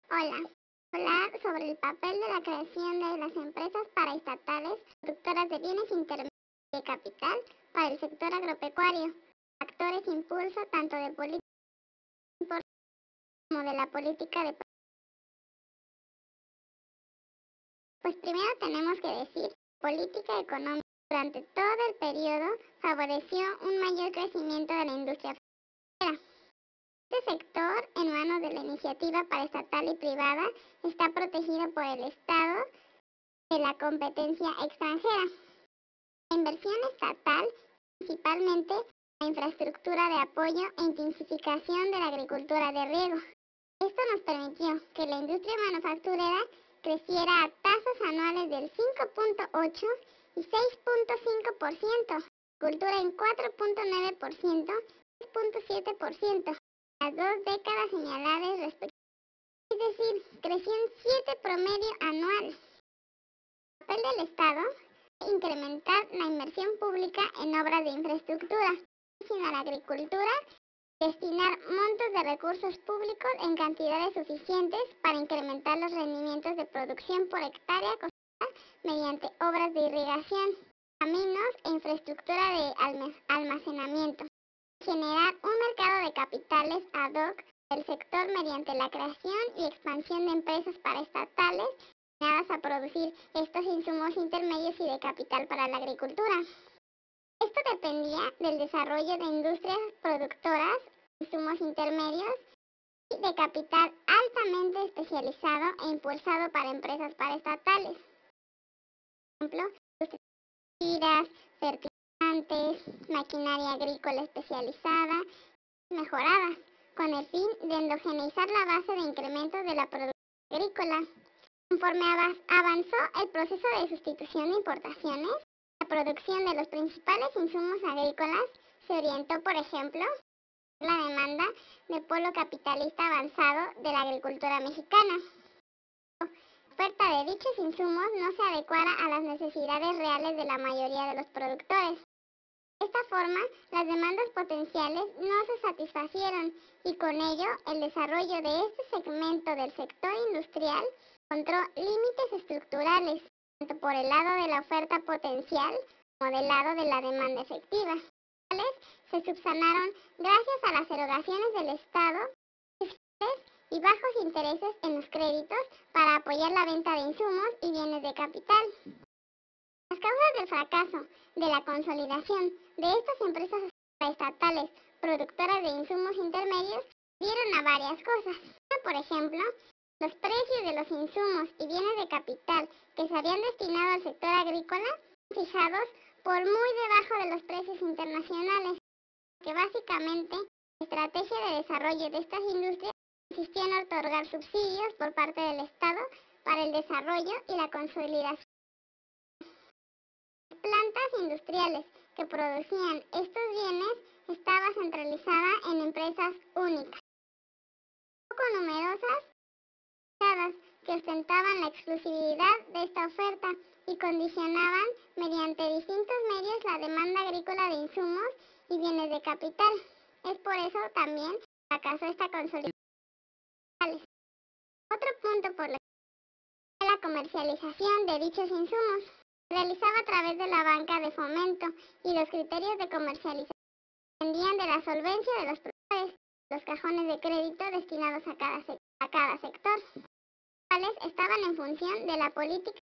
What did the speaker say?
Hola, hablar sobre el papel de la creación de las empresas paraestatales productoras de bienes intermedios de capital para el sector agropecuario, factores impulso tanto de política como de la política de... Pues primero tenemos que decir, política económica durante todo el periodo favoreció un mayor crecimiento de la industria financiera. Este sector, en manos de la iniciativa paraestatal y privada, está protegido por el Estado de la competencia extranjera. La inversión estatal, principalmente la infraestructura de apoyo e intensificación de la agricultura de riego. Esto nos permitió que la industria manufacturera creciera a tasas anuales del 5.8 y 6.5%, cultura en 4.9% y 6.7%, las 2 décadas señaladas respectivamente, es decir, creció en 7 promedio anual. El papel del Estado incrementar la inversión pública en obras de infraestructura, a la agricultura, destinar montos de recursos públicos en cantidades suficientes para incrementar los rendimientos de producción por hectárea mediante obras de irrigación, caminos e infraestructura de almacenamiento, generar un mercado de capitales ad hoc del sector mediante la creación y expansión de empresas paraestatales destinadas a producir estos insumos intermedios y de capital para la agricultura. Esto dependía del desarrollo de industrias productoras, insumos intermedios y de capital altamente especializado e impulsado para empresas paraestatales. Por ejemplo, industrias, fertilizantes, maquinaria agrícola especializada, mejoradas, con el fin de endogeneizar la base de incrementos de la producción agrícola. Conforme avanzó el proceso de sustitución de importaciones, la producción de los principales insumos agrícolas se orientó, por ejemplo, a la demanda del polo capitalista avanzado de la agricultura mexicana. La oferta de dichos insumos no se adecuara a las necesidades reales de la mayoría de los productores. De esta forma, las demandas potenciales no se satisfacieron y con ello el desarrollo de este segmento del sector industrial encontró límites estructurales, tanto por el lado de la oferta potencial como del lado de la demanda efectiva, las cuales se subsanaron gracias a las erogaciones del Estado y bajos intereses en los créditos para apoyar la venta de insumos y bienes de capital. Las causas del fracaso de la consolidación de estas empresas estatales productoras de insumos intermedios dieron a varias cosas. Por ejemplo, los precios de los insumos y bienes de capital que se habían destinado al sector agrícola fijados por muy debajo de los precios internacionales, que básicamente la estrategia de desarrollo de estas industrias consistió en otorgar subsidios por parte del Estado para el desarrollo y la consolidación de plantas industriales que producían estos bienes. Estaba centralizada en empresas únicas, poco numerosas, que ostentaban la exclusividad de esta oferta y condicionaban mediante distintos medios la demanda agrícola de insumos y bienes de capital. Es por eso también fracasó esta consolidación. Otro punto por la comercialización de dichos insumos se realizaba a través de la banca de fomento y los criterios de comercialización dependían de la solvencia de los productores, los cajones de crédito destinados a cada sector, los cuales estaban en función de la política